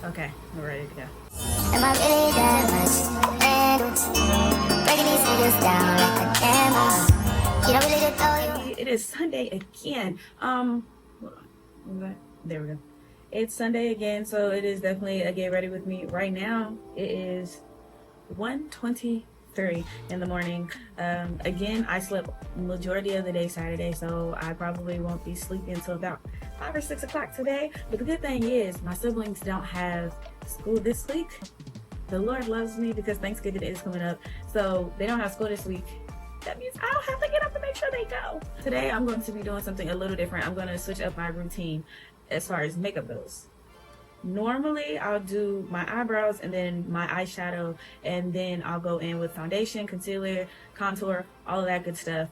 Okay, we're ready to go. Am I really that much? And breaking these niggas down like a camera. You don't really get though. It is Sunday again. Hold on. There we go. It's Sunday again, so it is definitely a get ready with me. Right now, it is 1:23 in the morning. Again, I slept majority of the day Saturday, so I probably won't be sleeping until about 5 or 6 o'clock today. But the good thing is my siblings don't have school this week. The Lord loves me because Thanksgiving is coming up, so they don't have school this week. That means I don't have to get up to make sure they go. Today I'm going to be doing something a little different. I'm going to switch up my routine as far as makeup goes. Normally I'll do my eyebrows and then my eyeshadow, and then I'll go in with foundation, concealer, contour, all of that good stuff.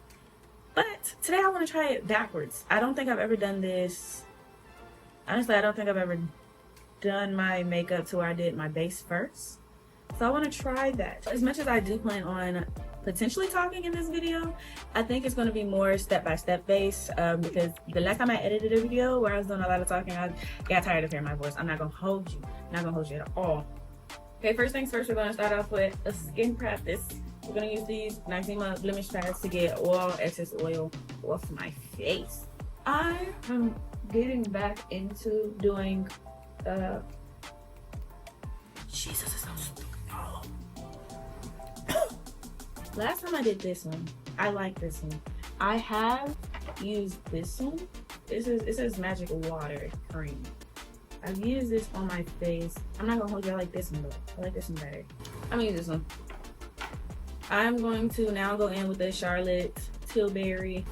But today I want to try it backwards. I don't think I've ever done this. Honestly, I don't think I've ever done my makeup to where I did my base first. So I want to try that. As much as I do plan on potentially talking in this video, I think it's going to be more step-by-step based, because the last time I edited a video where I was doing a lot of talking, I got tired of hearing my voice. I'm not going to hold you. I'm not going to hold you at all. Okay, first things first, we're going to start off with a skin practice. We're going to use these Nixima blemish pads to get all excess oil off my face. I am getting back into doing Jesus, it's so stupid. Last time I did this one, I like this one. I have used this one. It says Magic Water Cream. I've used this on my face. I'm not gonna hold you. I like this one though. I like this one better. I'm gonna use this one. I'm going to now go in with the Charlotte Tilbury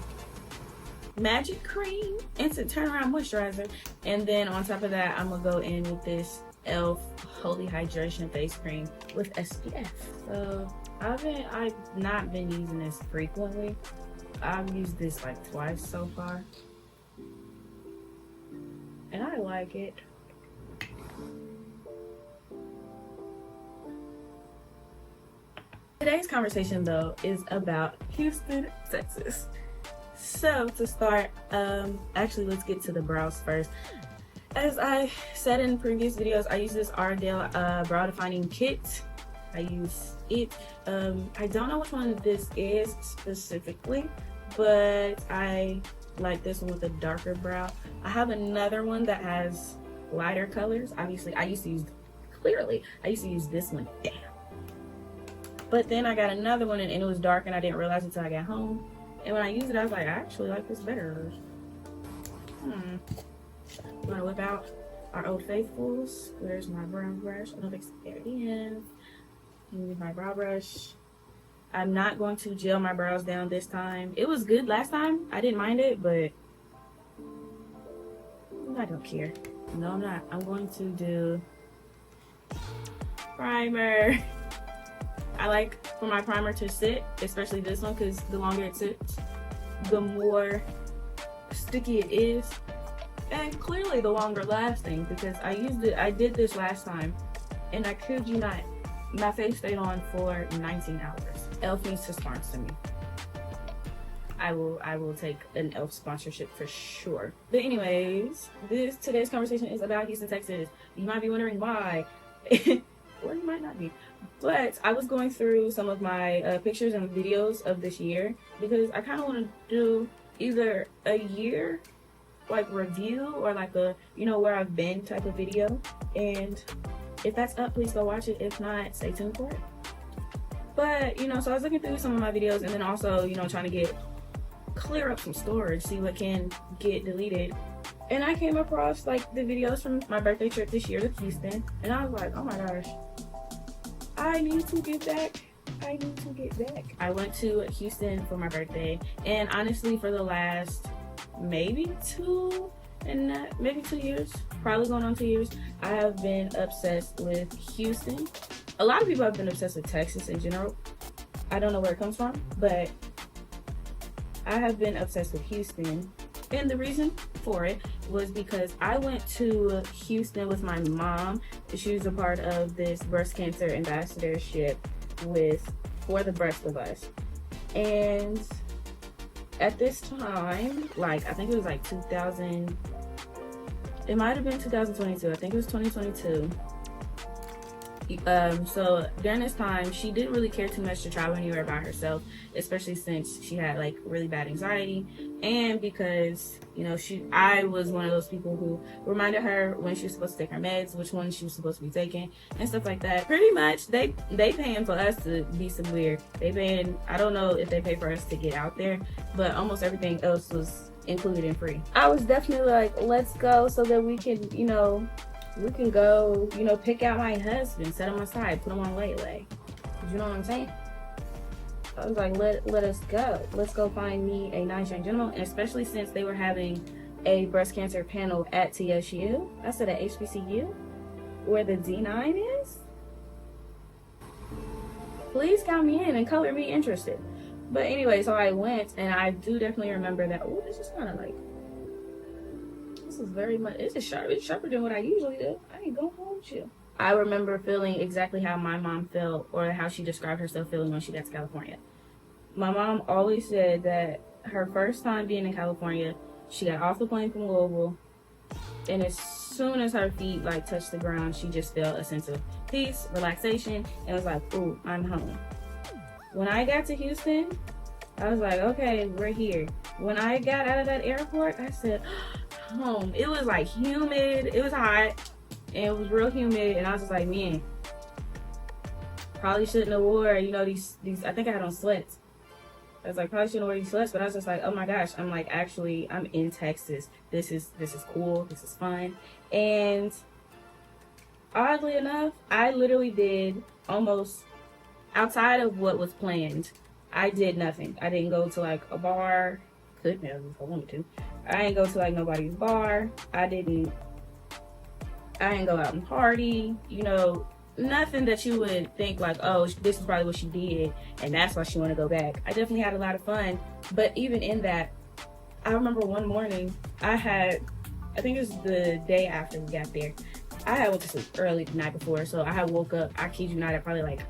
Magic Cream Instant Turnaround Moisturizer, and then on top of that, I'm gonna go in with this e.l.f. Holy Hydration Face Cream with SPF. So I've not been using this frequently. I've used this like twice so far, and I like it. Today's conversation though is about Houston, Texas. So to start, actually let's get to the brows first. As I said in previous videos, I use this Ardell brow defining kit. I use it. I don't know which one this is specifically, but I like this one with a darker brow. I have another one that has lighter colors. Obviously, I used to use this one. Damn. But then I got another one and it was dark and I didn't realize it until I got home. And when I used it, I was like, I actually like this better. I'm gonna whip out our Old Faithfuls. Where's my brow brush? I don't think there it is. Use my brow brush. I'm not going to gel my brows down this time. It was good last time. I didn't mind it, but I don't care. No, I'm not. I'm going to do primer. I like for my primer to sit, especially this one, because the longer it sits, the more sticky it is, and clearly the longer lasting, because I did this last time, and I kid you not, my face stayed on for 19 hours. e.l.f. needs to sponsor me. I will take an e.l.f. sponsorship for sure. But anyways, today's conversation is about Houston, Texas. You might be wondering why, or you might not be. But I was going through some of my pictures and videos of this year, because I kind of want to do either a year like review or like a where I've been type of video. And if that's up, please go watch it. If not, stay tuned for it. But so I was looking through some of my videos, and then also trying to clear up some storage, see what can get deleted. And I came across like the videos from my birthday trip this year to Houston, and I was like, oh my gosh, I need to get back. I went to Houston for my birthday, and honestly, for the last maybe 2 years, probably going on 2 years, I have been obsessed with Houston. A lot of people have been obsessed with Texas in general. I don't know where it comes from, but I have been obsessed with Houston. And the reason for it was because I went to Houston with my mom. She was a part of this breast cancer ambassadorship for the Breast of Us. And at this time, like I think it was like 2000, It might have been 2022. I think it was 2022. So during this time, she didn't really care too much to travel anywhere by herself, especially since she had like really bad anxiety, and because, you know, I was one of those people who reminded her when she was supposed to take her meds, which one she was supposed to be taking, and stuff like that. Pretty much, they paying for us to be somewhere. They paying, I don't know if they pay for us to get out there, but almost everything else was included and free. I was definitely like, let's go so that we can, you know, we can go, you know, pick out my husband, set him aside, put him on lay. You know what I'm saying? I was like, let us go. Let's go find me a nice young gentleman, and especially since they were having a breast cancer panel at TSU. I said at HBCU, where the D9 is. Please count me in and color me interested. But anyway, so I went, and I do definitely remember that. Oh, this is kind of like, this is very much, it's sharper than what I usually do. I ain't gonna hold you. I remember feeling exactly how my mom felt, or how she described herself feeling when she got to California. My mom always said that her first time being in California, she got off the plane from Louisville, and as soon as her feet like touched the ground, she just felt a sense of peace, relaxation, and was like, ooh, I'm home. When I got to Houston, I was like, okay, we're here. When I got out of that airport, I said, home. It was like humid, it was hot, and it was real humid, and I was just like, man, probably shouldn't have wore, you know, these I think I had on sweats. I was like, probably shouldn't wear these sweats, but I was just like, oh my gosh, I'm like, actually, I'm in Texas. This is cool, this is fun. And oddly enough, I literally did almost, outside of what was planned, I did nothing. I didn't go to like a bar. Could have if I wanted to. I didn't go to like nobody's bar. I didn't go out and party, you know, nothing that you would think like, oh, this is probably what she did and that's why she want to go back. I definitely had a lot of fun, but even in that, I remember one morning I think it was the day after we got there, I had went to sleep early the night before, so I had woke up, I kid you not, at probably like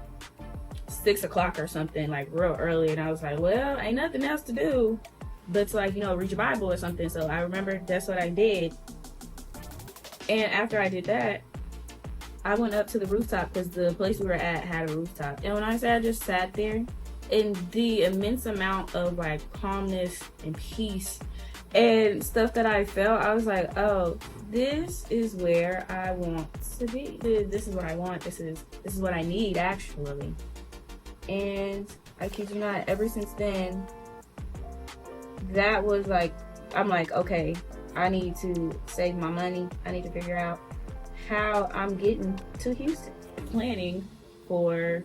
6 o'clock or something, like real early, and I was like, well, ain't nothing else to do but to like, you know, read your Bible or something. So I remember that's what I did. And after I did that, I went up to the rooftop because the place we were at had a rooftop. And when I say I just sat there, and the immense amount of like calmness and peace and stuff that I felt, I was like, oh, this is where I want to be. This is what I want. This is what I need, actually. And I kid you not, ever since then, that was like, I'm like, okay, I need to save my money. I need to figure out how I'm getting to Houston. Planning for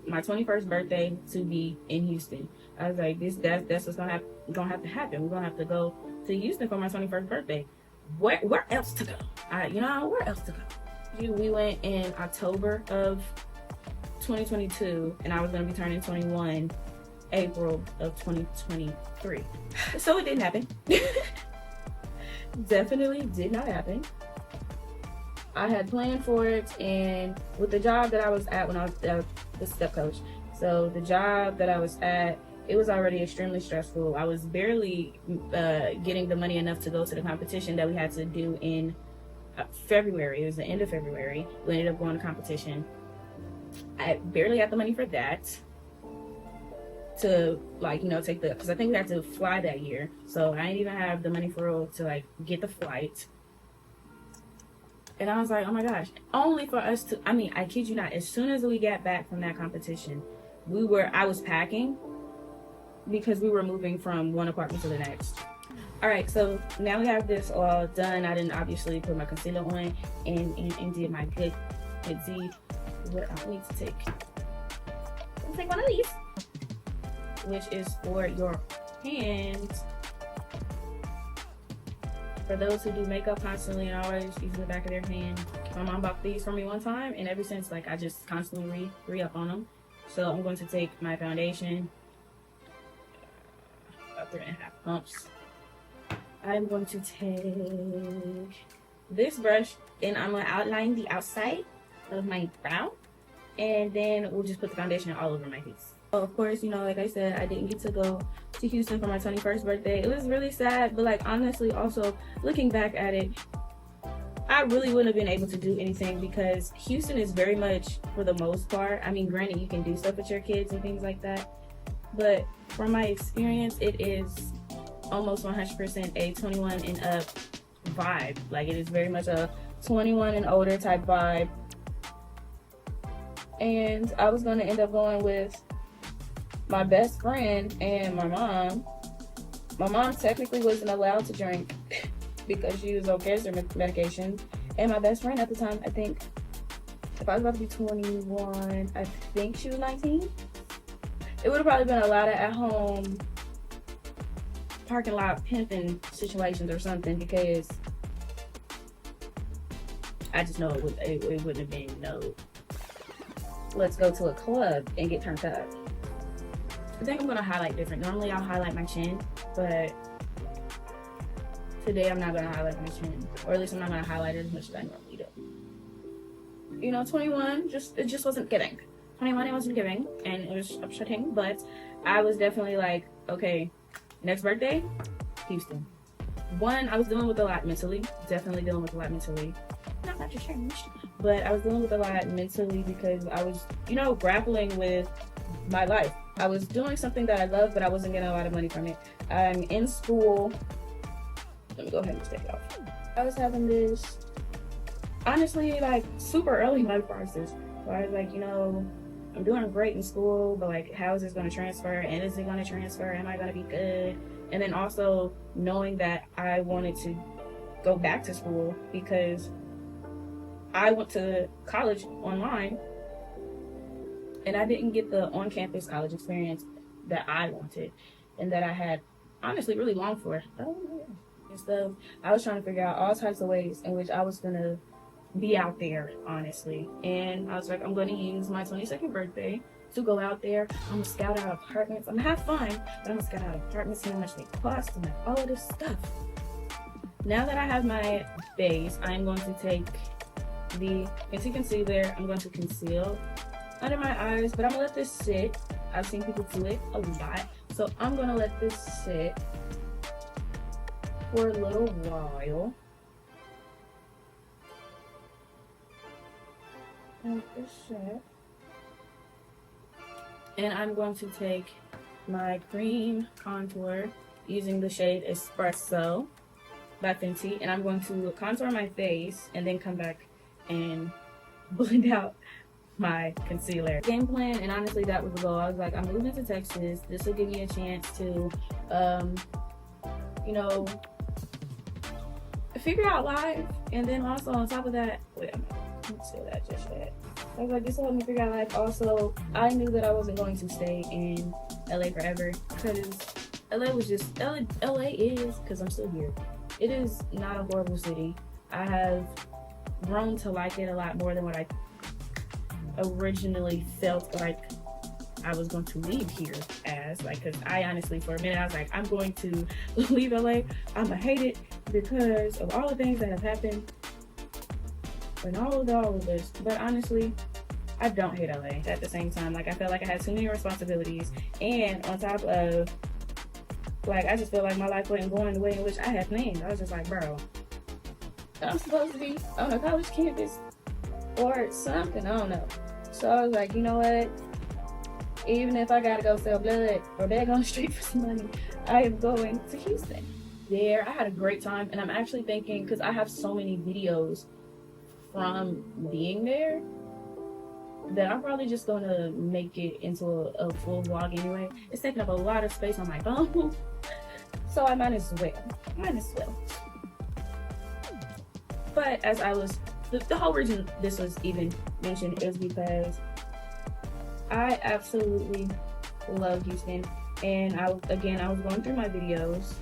my 21st birthday to be in Houston. I was like, that's what's gonna have to happen. We're gonna have to go to Houston for my 21st birthday. Where else to go? Where else to go? We went in October of 2022, and I was gonna be turning 21 April of 2023. So it didn't happen. Definitely did not happen. I had planned for it, and with the job that I was at when I was the step coach, so the job that I was at, it was already extremely stressful. I was barely getting the money enough to go to the competition that we had to do in February. It was the end of February. We ended up going to competition. I barely had the money for that to, like, you know, take the, because I think we had to fly that year, so I didn't even have the money for real to like get the flight. And I was like, oh my gosh, only for us to, I kid you not, as soon as we got back from that competition, I was packing because we were moving from one apartment to the next. All right, so now we have this all done. I didn't obviously put my concealer on and did my good Z. What I need to take. I'll take one of these, which is for your hands. For those who do makeup constantly and always using the back of their hand. My mom bought these for me one time, and ever since, like, I just constantly re-up on them. So I'm going to take my foundation, about 3.5 pumps. I'm going to take this brush, and I'm going to outline the outside of my brow, and then we'll just put the foundation all over my face. Well, of course, you know, like I said, I didn't get to go to Houston for my 21st birthday. It was really sad, but like honestly, also looking back at it, I really wouldn't have been able to do anything because Houston is very much, for the most part, I mean, granted, you can do stuff with your kids and things like that, but from my experience, it is almost 100% a 21 and up vibe. Like, it is very much a 21 and older type vibe. And I was going to end up going with my best friend and my mom. My mom technically wasn't allowed to drink because she was on cancer medication. And my best friend at the time, I think, if I was about to be 21, I think she was 19. It would have probably been a lot of at-home parking lot pimping situations or something, because I just know it wouldn't have been no, let's go to a club and get turned up. I think I'm gonna highlight different. Normally I'll highlight my chin, but today I'm not gonna highlight my chin, or at least I'm not gonna highlight it as much as I normally do. You know, 21, it just wasn't giving. 21, it wasn't giving, and it was upsetting, but I was definitely like, okay, next birthday, Houston. One, I was dealing with a lot mentally, definitely dealing with a lot mentally. Not just changed, but I was dealing with a lot mentally because I was, you know, grappling with my life. I was doing something that I love, but I wasn't getting a lot of money from it. I'm in school. Let me go ahead and just take it off. I was having this, honestly, like, super early life crisis. So I was like, you know, I'm doing great in school, but like, how is this going to transfer? And is it going to transfer? Am I going to be good? And then also knowing that I wanted to go back to school because I went to college online and I didn't get the on-campus college experience that I wanted and that I had honestly really longed for. And stuff. I was trying to figure out all types of ways in which I was going to be out there, honestly. And I was like, I'm going to use my 22nd birthday to go out there. I'm going to scout out apartments. I'm going to have fun, but I'm going to scout out apartments, see how much they cost, and all of this stuff. Now that I have my base, I'm going to take the Fenty concealer. I'm going to conceal under my eyes, but I'm going to let this sit. I've seen people do it a lot. So I'm going to let this sit for a little while. Like this shit. And I'm going to take my cream contour using the shade Espresso by Fenty, and I'm going to contour my face and then come back and blend out my concealer. Game plan, and honestly that was the goal. I was like, I'm moving to Texas. This will give me a chance to, you know, figure out life, and then also on top of that, wait a minute. Don't say that just yet. I was like, this will help me figure out life. Also, I knew that I wasn't going to stay in LA forever because LA was just, LA is, because I'm still here, it is not a horrible city. I have grown to like it a lot more than what I originally felt like I was going to leave here as. Like, because I honestly, for a minute, I was like, I'm going to leave LA. I'm going to hate it because of all the things that have happened and all of this. But honestly, I don't hate LA at the same time. Like, I felt like I had too many responsibilities, and on top of, like, I just feel like my life wasn't going the way in which I had planned. I was just like, bro, I'm supposed to be on a college campus or something, I don't know. So I was like, you know what, even if I gotta go sell blood or beg on the street for some money, I am going to Houston. There, I had a great time, and I'm actually thinking, because I have so many videos from being there, that I'm probably just gonna make it into a full vlog anyway. It's taking up a lot of space on my phone, so I might as well. But as I was, the whole reason this was even mentioned is because I absolutely love Houston, and I was going through my videos.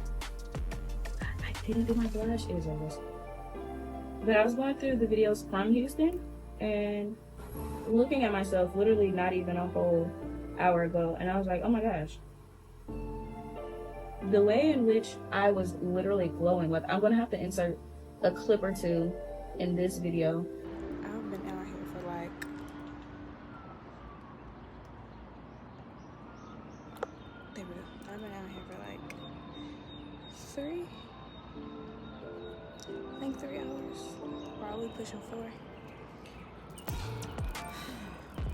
I didn't do my blush, it was almost. But I was going through the videos from Houston and looking at myself literally not even a whole hour ago, and I was like, oh my gosh. The way in which I was literally glowing, like, I'm gonna have to insert a clip or two in this video. I've been out here for like I've been out here for like 3 hours, or are we pushing 4?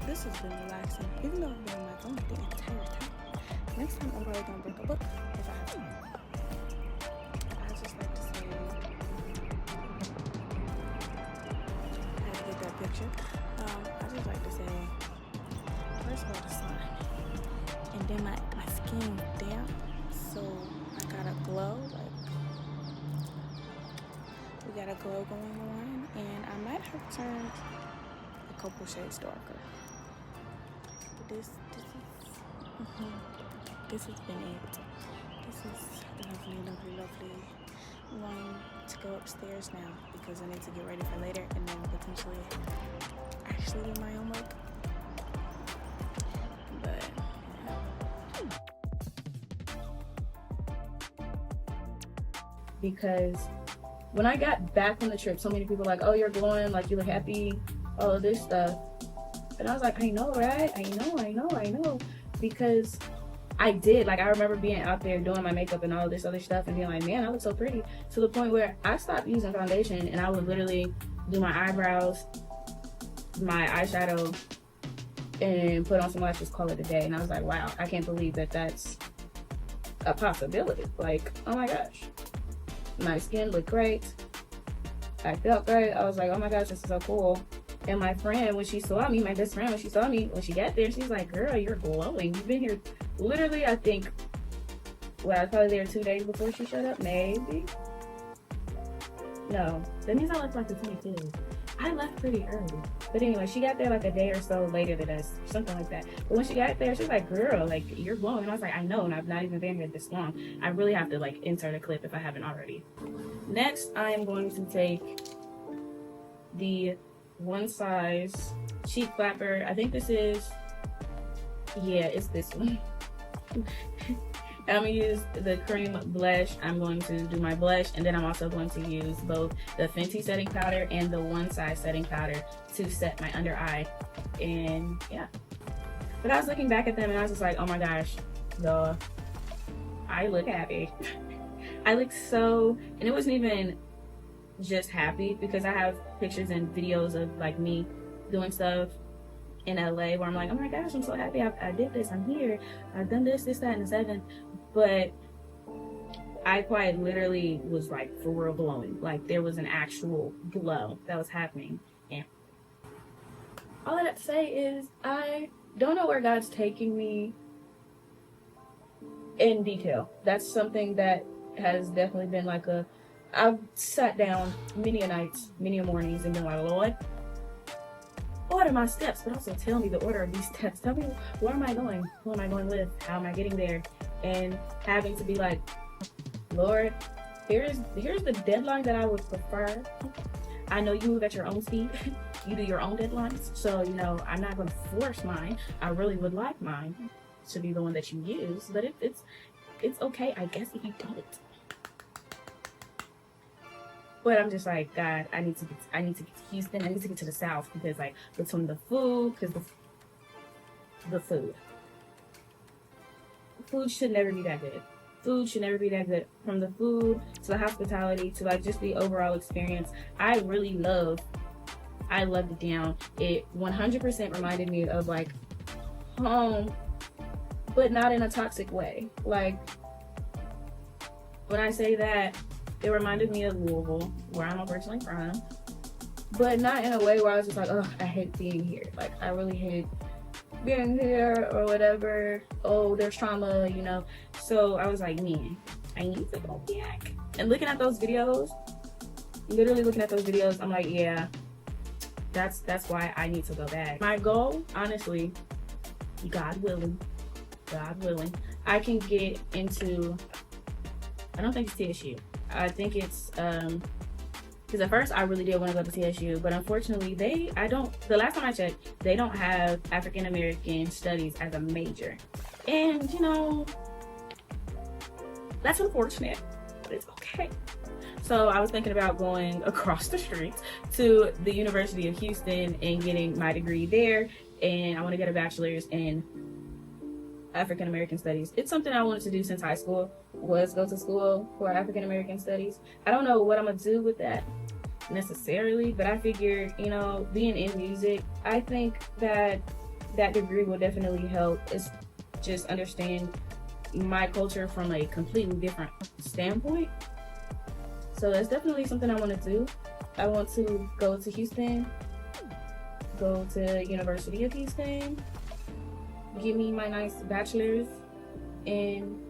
This has been relaxing, even though I've been on my phone the entire time. Next time I'm probably gonna bring a book if I have time. I just like to say, I had to get that picture. I just like to say, first of all, the sun, and then my skin damp, so I got a glow, like we got a glow going on, and I might have turned a couple shades darker. This has been it. This is lovely, lovely, lovely. I'm going to go upstairs now because I need to get ready for later and then potentially actually do my homework. But yeah. Because when I got back from the trip, so many people were like, oh, you're glowing, like you look happy, all of this stuff. And I was like, I know, right? I know. Because I did. Like, I remember being out there doing my makeup and all this other stuff and being like, man, I look so pretty. To the point where I stopped using foundation and I would literally do my eyebrows, my eyeshadow, and put on some lashes, call it a day. And I was like, wow, I can't believe that that's a possibility. Like, oh my gosh. My skin looked great. I felt great. I was like, oh my gosh, this is so cool. And my friend, when she saw me, my best friend, when she saw me, when she got there, she's like, girl, you're glowing. You've been here literally, I think, well, I was probably there 2 days before she showed up, maybe. No, that means I left like the 22nd. I left pretty early. But anyway, she got there like a day or so later than us, something like that. But when she got there, she was like, girl, like, you're glowing. And I was like, I know, and I've not even been here this long. I really have to, like, insert a clip if I haven't already. Next, I am going to take the One Size cheek flapper. I think this is, yeah, it's this one. I'm gonna use the cream blush. I'm going to do my blush, and then I'm also going to use both the Fenty setting powder and the One Size setting powder to set my under eye. And yeah, but I was looking back at them and I was just like, oh my gosh, I look happy. I look so, and it wasn't even just happy, because I have pictures and videos of like me doing stuff in LA where I'm like, oh my gosh, I'm so happy I did this, I'm here, I've done this, that, and the 7th. But I quite literally was like for real glowing. Like there was an actual glow that was happening. And all I have to say is I don't know where God's taking me in detail. That's something that has definitely been like I've sat down many a nights, many a mornings and been like, Lord, order my steps, but also tell me the order of these steps. Tell me, where am I going? Who am I going with? How am I getting there? And having to be like, Lord, here's the deadline that I would prefer. I know you move at your own speed. You do your own deadlines. So, you know, I'm not going to force mine. I really would like mine to be the one that you use. But it's okay, I guess, if you don't. But I'm just like, God, I need to get to Houston. I need to get to the South, because like between the food, because the food should never be that good. Food should never be that good. From the food to the hospitality to like just the overall experience, I loved it down. It 100% reminded me of like home, but not in a toxic way. Like when I say that, it reminded me of Louisville, where I'm originally from, but not in a way where I was just like, oh, I hate being here. Like, I really hate being here or whatever. Oh, there's trauma, you know. So I was like, man, I need to go back. And looking at those videos, literally looking at those videos, I'm like, yeah, that's why I need to go back. My goal, honestly, God willing, I can get into, I don't think it's TSU. I think it's, because at first I really did want to go to TSU, but unfortunately the last time I checked, they don't have African American studies as a major. And, you know, that's unfortunate, but it's okay. So I was thinking about going across the street to the University of Houston and getting my degree there. And I want to get a bachelor's in African American studies. It's something I wanted to do since high school, was go to school for African American studies. I don't know what I'm gonna do with that, necessarily, but I figured, you know, being in music, I think that that degree will definitely help us just understand my culture from a completely different standpoint. So that's definitely something I want to do. I want to go to Houston, go to University of Houston, get me my nice bachelor's in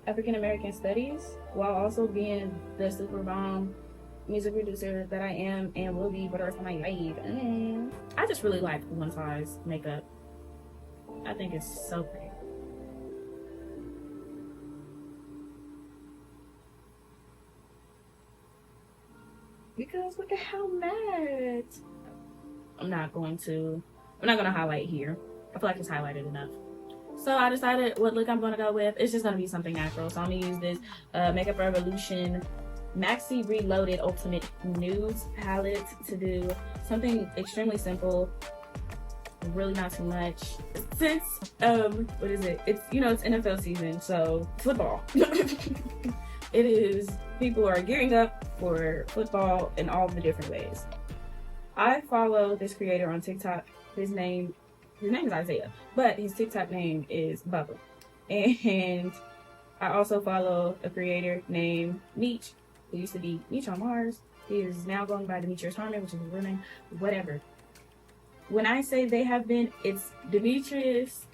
African American Studies, while also being the super bomb music producer that I am and will be for the rest of my life. I just really like one size makeup. I think it's so pretty. Because look at how matte. I'm not gonna highlight here. I feel like it's highlighted enough. So I decided what look I'm gonna go with. It's just gonna be something natural. So I'm gonna use this Makeup Revolution Maxi Reloaded Ultimate Nudes palette to do something extremely simple, really not too much. Since what is it? It's it's NFL season, so football. It is, people are gearing up for football in all the different ways. I follow this creator on TikTok. His name is Isaiah, but his TikTok name is Bubba. And I also follow a creator named Meech, who used to be Meech on Mars. He is now going by Demetrius Harmon, which is his real name, whatever. When I say they have been, it's Demetrius,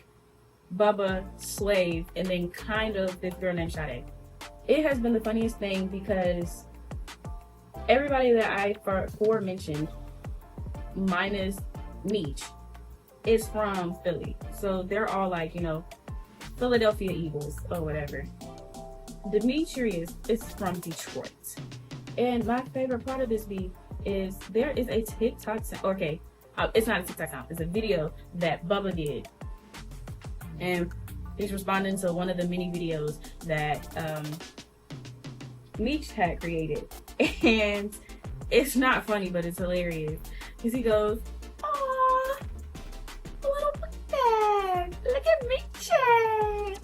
Bubba, Slave, and then kind of this girl named Sade. It has been the funniest thing because everybody that I aforementioned, minus Meech, is from Philly. So they're all like, Philadelphia Eagles or whatever. Demetrius is from Detroit. And my favorite part of this beat is there is a TikTok sound. Okay, it's not a TikTok sound. It's a video that Bubba did. And he's responding to one of the mini videos that Meech had created. And it's not funny, but it's hilarious. Because he goes, "Aw, little bag, look at Meechy."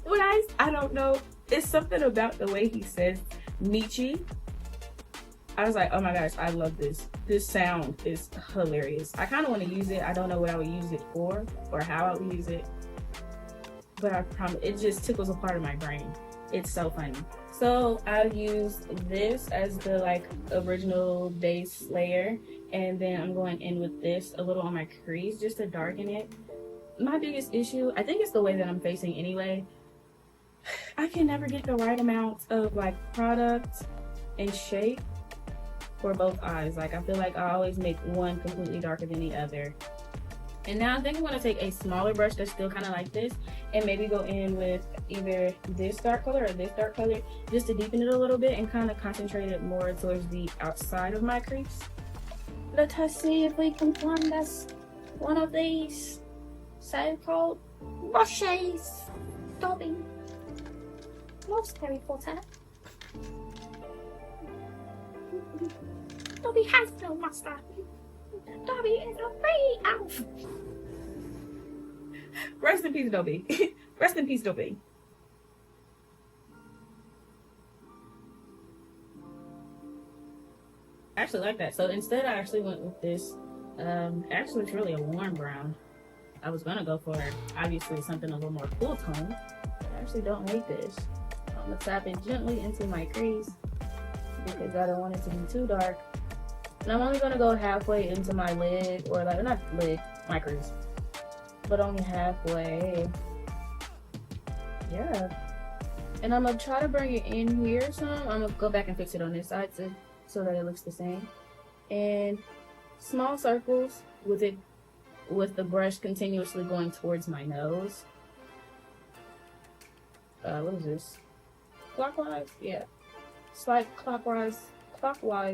When I don't know, it's something about the way he says Meechy. I was like, oh my gosh, I love this. This sound is hilarious. I kind of want to use it. I don't know what I would use it for or how I would use it. But I promise, it just tickles a part of my brain. It's so funny. So I'll use this as the original base layer. And then I'm going in with this a little on my crease just to darken it. My biggest issue, I think it's the way that I'm facing anyway. I can never get the right amount of product and shape for both eyes. I feel like I always make one completely darker than the other. And now I think I'm going to take a smaller brush that's still kind of like this and maybe go in with either this dark color or this dark color just to deepen it a little bit and kind of concentrate it more towards the outside of my crease. Let us see if we can find us one of these so-called brushes. Dobby. Loves Harry Potter. Dobby has no master. Dobby is a free elf. Rest in peace, Dobby. Rest in peace, Dobby. I actually like that. So instead, I actually went with this. Actually, it's really a warm brown. I was gonna go for obviously something a little more cool tone. I actually don't hate this. I'm gonna tap it gently into my crease because I don't want it to be too dark. And I'm only gonna go halfway into my lid, or not lid, my crease, but only halfway. Yeah. And I'm gonna try to bring it in here some. I'm gonna go back and fix it on this side so that it looks the same. And small circles with the brush continuously going towards my nose. What is this? Clockwise? Yeah. Slight clockwise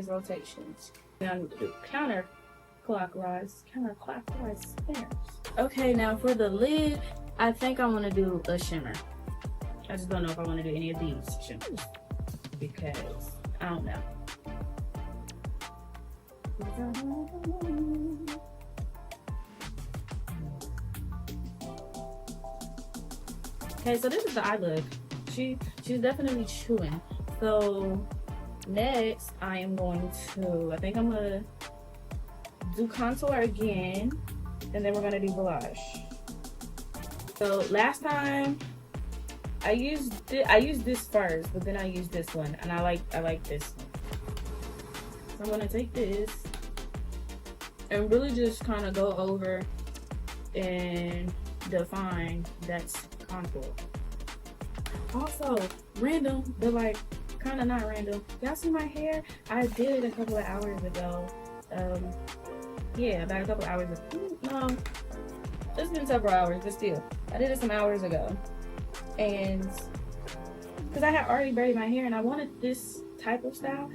rotations. Now I'm going to do counterclockwise spinners. Okay, now for the lid, I think I want to do a shimmer. I just don't know if I want to do any of these shimmers because I don't know. Okay, so this is the eye look. She's definitely chewing. So Next, I am going to, I think I'm gonna do contour again, and then we're gonna do blush. So last time I used this first, but then I used this one, and I like this one. So I'm gonna take this and really just kind of go over and define that contour. Also, random, but like kind of not random. Y'all see my hair? I did it a couple of hours ago. Yeah, about a couple of hours ago. No, it's been several hours, but still, I did it some hours ago. And because I had already braided my hair and I wanted this type of style.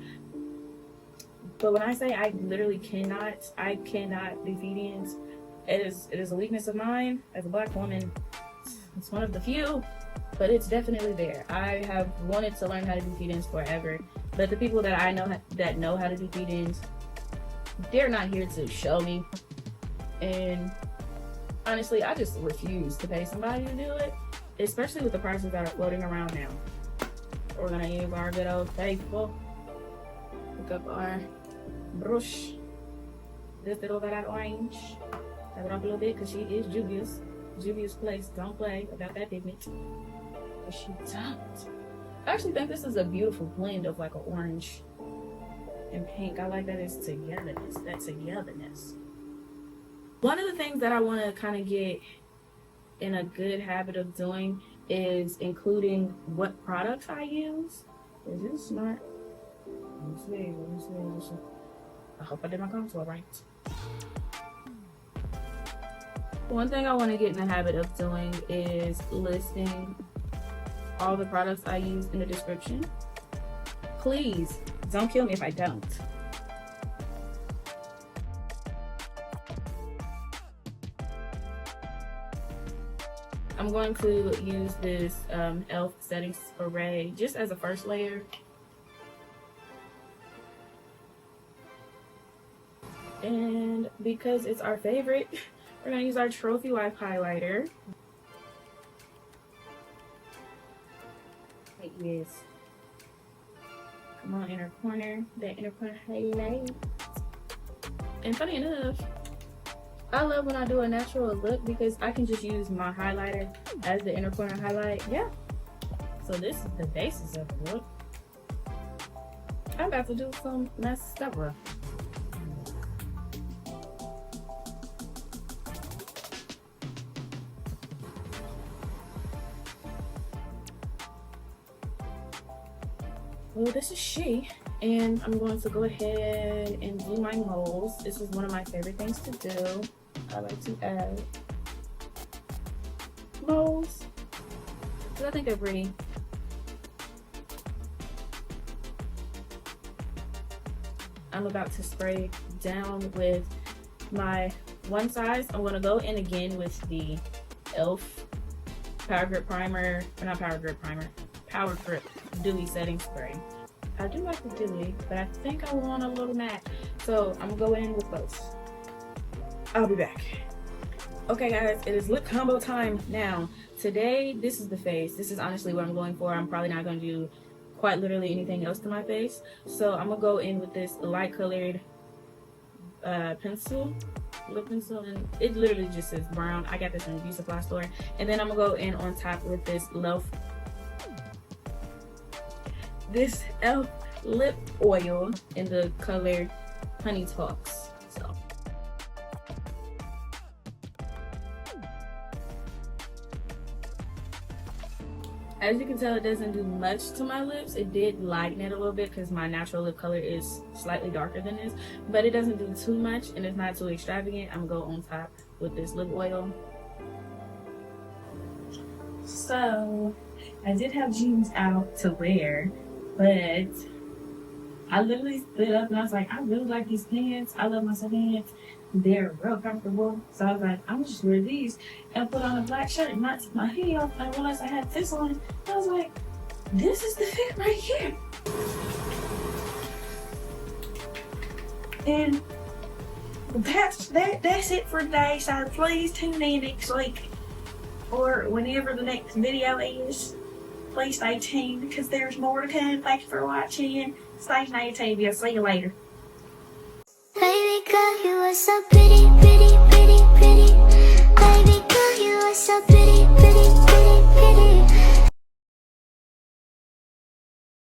But when I say I literally cannot do feed ends, it is a weakness of mine as a black woman. It's one of the few, but it's definitely there. I have wanted to learn how to do feed ends forever, but the people that I know that know how to do feed ends, they're not here to show me. And honestly, I just refuse to pay somebody to do it, especially with the prices that are floating around now. We're gonna use our good old faithful. Pick up our brush. Just a little bit of orange. Tap it up a little bit because she is Juvia's place. Don't play about that pigment. But she don't. I actually think this is a beautiful blend of like an orange and pink. I like that it's togetherness. That togetherness. One of the things that I want to kind of get in a good habit of doing is including what products I use. Is this smart? Let me see. I hope I did my contour right. One thing I want to get in the habit of doing is listing all the products I use in the description. Please don't kill me if I don't. I'm going to use this e.l.f. setting spray just as a first layer. And because it's our favorite, we're going to use our Trophy Wife highlighter. Yes. Come on, inner corner. That inner corner highlight. And funny enough, I love when I do a natural look because I can just use my highlighter as the inner corner highlight. Yeah. So this is the basis of the look. I'm about to do some mascara. Well, this is she, and I'm going to go ahead and do my moles. This is one of my favorite things to do. I like to add moles because I think they're pretty. I'm about to spray down with my one size. I'm going to go in again with the e.l.f. Power Grip Primer, or not Power Grip Primer, Power Grip Dewy Setting Spray. I do like the dewy, but I think I want a little matte, so I'm gonna go in with both. I'll be back. Okay guys, it is lip combo time now. Today, this is the face. This is honestly what I'm going for. I'm probably not gonna do quite literally anything else to my face. So I'm gonna go in with this light colored lip pencil, and it literally just says brown. I got this in the beauty supply store. And then I'm gonna go in on top with this e.l.f. lip oil in the color Honey Talks. So as you can tell, it doesn't do much to my lips. It did lighten it a little bit because my natural lip color is slightly darker than this, but it doesn't do too much and it's not too extravagant. I'm gonna go on top with this lip oil. So I did have jeans out to wear, but I literally stood up and I was like, I really like these pants. I love my pants. They're real comfortable. So I was like, I'm just wear these and put on a black shirt and not take my hoodie off. And I realized I had this on. I was like, this is the fit right here. And that's it for today. So please tune in next week or whenever the next video is. Please stay tuned because there's more to come. Thanks for watching. Stage 19, we'll see you later. Baby girl, you were so pretty.